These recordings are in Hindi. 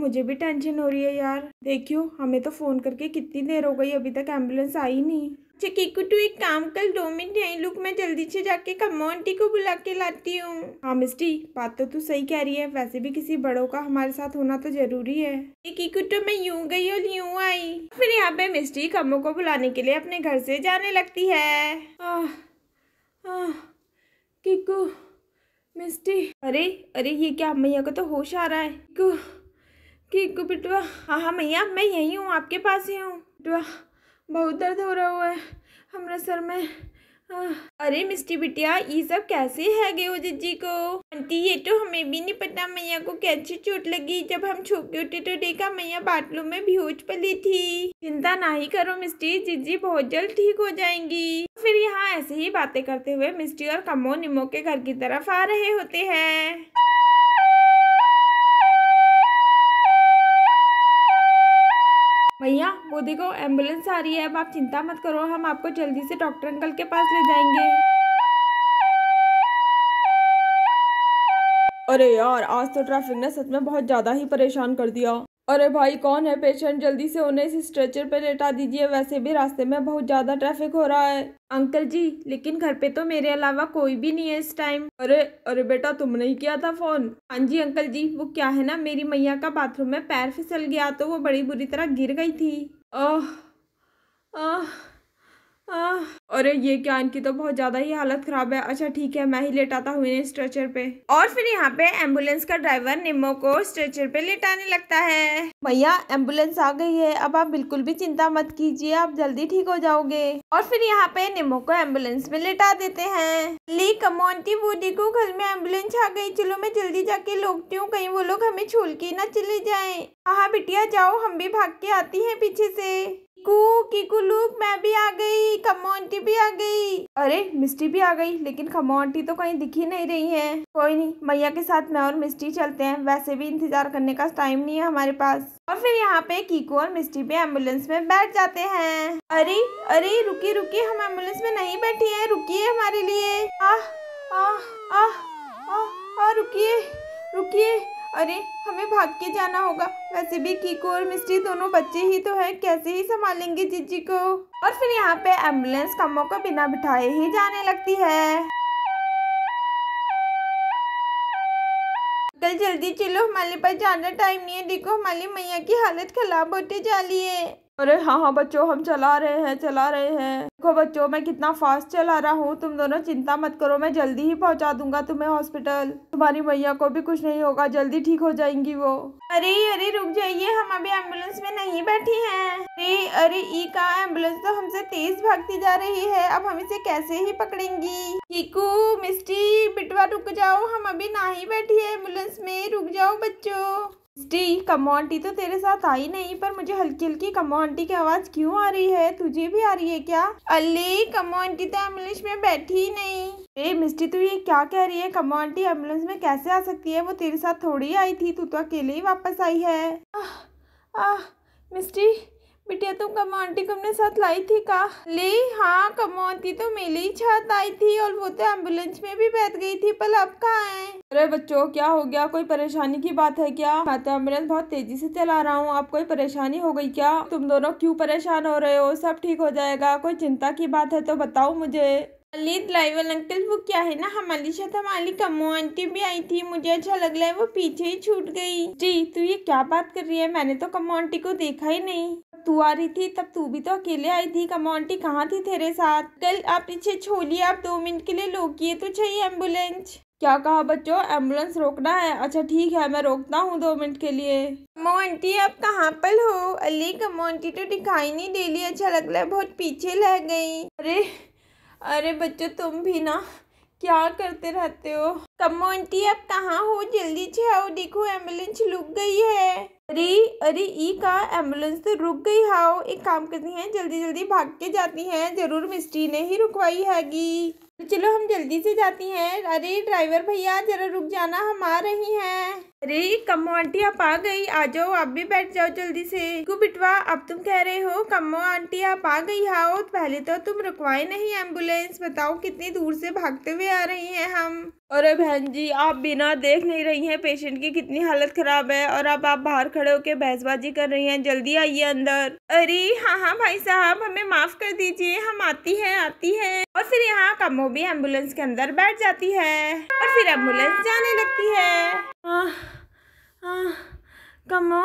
मुझे भी टेंशन हो रही है यार। देखियो हमें तो फोन करके कितनी देर हो गई, अभी तक एम्बुलेंस आई नहीं। अच्छा कीकू तू एक काम कर, 2 मिनट यहीं रुक, मैं जल्दी से जाके कम्मो आंटी को बुला के लाती हूँ। हाँ मिस्टी, बात तो तू सही कह रही है, वैसे भी किसी बड़ों का हमारे साथ होना तो जरूरी है। कीकू तो मैं यूं गई और यूं आई। फिर यहाँ पे मिस्टी कम्मो को बुलाने के लिए अपने घर से जाने लगती है। कीकू, मिस्टी, अरे अरे ये क्या, मैया को तो होश आ रहा है। कीकू बिटवा, हाँ मैया मैं यही हूँ, आपके पास ही हूँ। बिटवा बहुत दर्द हो रहा हुआ है हमारे सर में। अरे मिस्टी बिटिया ये सब कैसे है गए हो जिज्जी को? आंटी ये तो हमें भी नहीं पता मैया को कैसी चोट लगी, जब हम छोटे होते तो देखा मैया बाथरूम में बेहोश पड़ी थी। चिंता ना ही करो मिस्टी, जिज्जी बहुत जल्द ठीक हो जाएंगी। फिर यहाँ ऐसे ही बातें करते हुए मिस्टी और कम्मो निमो के घर की तरफ आ रहे होते हैं। भैया वो देखो एम्बुलेंस आ रही है, अब आप चिंता मत करो, हम आपको जल्दी से डॉक्टर अंकल के पास ले जाएंगे। अरे यार आज तो ट्रैफिक ने सच में बहुत ज्यादा ही परेशान कर दिया। अरे भाई कौन है पेशेंट, जल्दी से उन्हें इस स्ट्रेचर पे लेटा दीजिए, वैसे भी रास्ते में बहुत ज्यादा ट्रैफिक हो रहा है। अंकल जी लेकिन घर पे तो मेरे अलावा कोई भी नहीं है इस टाइम। अरे अरे बेटा तुमने ही किया था फोन? हाँ जी अंकल जी, वो क्या है ना, मेरी मैया का बाथरूम में पैर फिसल गया तो वो बड़ी बुरी तरह गिर गई थी। आह आह अरे ये क्या, इनकी तो बहुत ज्यादा ही हालत खराब है। अच्छा ठीक है मैं ही लेटाता हूँ इन्हें स्ट्रेचर पे। और फिर यहाँ पे एम्बुलेंस का ड्राइवर निम्मो को स्ट्रेचर पे लेटाने लगता है। भैया एम्बुलेंस आ गई है, अब आप बिल्कुल भी चिंता मत कीजिए, आप जल्दी ठीक हो जाओगे। और फिर यहाँ पे निम्मो को एम्बुलेंस में लेटा देते हैं। ली कमो आंटी वो देखो घर में एम्बुलेंस आ गई, चलो मैं जल्दी जाके लोगती हूँ, कहीं वो लोग हमें छोड़ के ना चले जाए। हाँ बिटिया जाओ, हम भी भाग के आती है पीछे से। कीकू लुक मैं भी आ गई, कम्मो आंटी भी आ गई। अरे मिस्टी भी आ गई, लेकिन कम्मो आंटी तो कहीं दिख ही नहीं रही हैं। कोई नहीं, मैया के साथ मैं और मिस्टी चलते हैं, वैसे भी इंतजार करने का टाइम नहीं है हमारे पास। और फिर यहाँ पे कीकू और मिस्टी भी एम्बुलेंस में बैठ जाते हैं। अरे अरे रुकिए रुकिए, हम एम्बुलेंस में नहीं बैठे हैं, रुकिए हमारे लिए। रुकिए रुकिए, अरे हमें भाग के जाना होगा, वैसे भी कीकू और मिस्टी दोनों बच्चे ही तो है, कैसे ही संभालेंगे जिज्जी को। और फिर यहाँ पे एम्बुलेंस कम्मो को बिना बिठाए ही जाने लगती है। कल जल्दी चलो, हमारे पास ज्यादा टाइम नहीं है, देखो हमारी मैया की हालत खराब होते जा रही है। अरे हाँ बच्चों हम चला रहे हैं। देखो बच्चों मैं कितना फास्ट चला रहा हूँ, तुम दोनों चिंता मत करो, मैं जल्दी ही पहुँचा दूंगा तुम्हें हॉस्पिटल। तुम्हारी मैया को भी कुछ नहीं होगा, जल्दी ठीक हो जाएंगी वो। अरे अरे रुक जाइए, हम अभी एम्बुलेंस में नहीं बैठी हैं। अरे अरे ई का एम्बुलेंस तो हमसे तेज भागती जा रही है, अब हम इसे कैसे ही पकड़ेंगी। कीकू मिस्टी बिटवा रुक जाओ, हम अभी ना ही बैठी है एम्बुलेंस में, रुक जाओ बच्चों। कम्मो आंटी तो तेरे साथ आई नहीं, पर मुझे हल्की हल्की कम्मो आंटी की आवाज क्यों आ रही है, तुझे भी आ रही है क्या? अल्ले कम्मो आंटी तो एम्बुलेंस में बैठी ही नहीं। ए मिस्टी तू ये क्या कह रही है, कम्मो आंटी एम्बुलेंस में कैसे आ सकती है, वो तेरे साथ थोड़ी आई थी, तू तो अकेले ही वापस आई है। मिस्टी बिटिया तुम कम्मो आंटी को अपने साथ लाई थी का? ले हाँ कम्मो आंटी तो मेरे ही साथ आई थी, और वो तो एम्बुलेंस में भी बैठ गई थी, पर अब कहाँ है? अरे बच्चों क्या हो गया, कोई परेशानी की बात है क्या? मैं तो एम्बुलेंस बहुत तेजी से चला रहा हूँ, आप कोई परेशानी हो गई क्या? तुम दोनों क्यों परेशान हो रहे हो, सब ठीक हो जाएगा, कोई चिंता की बात है तो बताओ मुझे। ड्राइवर अंकल वो क्या है ना, हमारे साथ हमारी कम्मो आंटी भी आई थी, मुझे अच्छा लग रहा है वो पीछे ही छूट गई। जी तू ये क्या बात कर रही है, मैंने तो कम्मो आंटी को देखा ही नहीं। तू आ रही थी तब तू भी तो अकेले आई थी, कम्मो आंटी कहाँ थी तेरे साथ? कल आप पीछे छोड़िए, आप 2 मिनट के लिए रोकिए तो चाहिए एम्बुलेंस। क्या कहा बच्चों, एम्बुलेंस रोकना है? अच्छा ठीक है मैं रोकता हूँ 2 मिनट के लिए। कम्मो आंटी आप कहाँ पर हो? अली कम्मो आंटी तो दिखाई नहीं दे रही, अच्छा लग रहा है बहुत पीछे रह गई। अरे बच्चों तुम भी ना क्या करते रहते हो। कम्मो आंटी आप कहाँ हो, जल्दी से आओ, देखो एम्बुलेंस रुक गई है। अरे ई का एम्बुलेंस तो रुक गई। हाओ एक काम करती हैं, जल्दी जल्दी भाग के जाती हैं, जरूर मिस्टी ने ही रुकवाई हैगी। चलो हम जल्दी से जाती हैं। अरे ड्राइवर भैया जरा रुक जाना, हम आ रही हैं। अरे कम्मो आंटी आप आ गई, आ जाओ आप भी बैठ जाओ जल्दी से। क्यों बिटवा अब तुम कह रहे हो कम्मो आंटी आप आ गई? आओ पहले तो तुम रुकवाए नहीं एम्बुलेंस, बताओ कितनी दूर से भागते हुए आ रही हैं हम। अरे बहन जी आप बिना देख नहीं रही हैं पेशेंट की कितनी हालत खराब है, और अब आप बाहर खड़े होकर बहसबाजी कर रही हैं। जल्दी आइए अंदर। अरे हाँ हाँ भाई साहब हमें माफ कर दीजिए, हम आती हैं। और फिर यहाँ कम्मो भी एम्बुलेंस के अंदर बैठ जाती है और फिर एम्बुलेंस जाने लगती है। कम्मो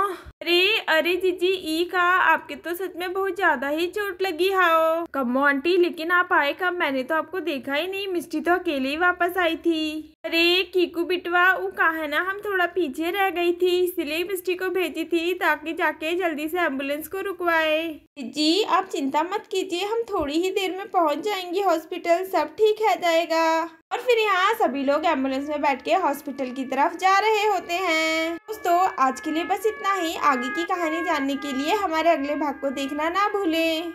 अरे जीजी ई का आपके तो सच में बहुत ज्यादा ही चोट लगी हाओ। कम्मो आंटी लेकिन आप आए कब? मैंने तो आपको देखा ही नहीं, मिस्टी तो अकेले ही वापस आई थी। अरे कीकू बिटवा वो कहा है ना, हम थोड़ा पीछे रह गई थी इसलिए मिस्टी को भेजी थी ताकि जाके जल्दी से एम्बुलेंस को रुकवाए। जी आप चिंता मत कीजिए, हम थोड़ी ही देर में पहुंच जाएंगे हॉस्पिटल, सब ठीक है जाएगा। और फिर यहाँ सभी लोग एम्बुलेंस में बैठ के हॉस्पिटल की तरफ जा रहे होते हैं। दोस्तों आज के लिए बस इतना ही। आगे की कहानी जानने के लिए हमारे अगले भाग को देखना ना भूलें।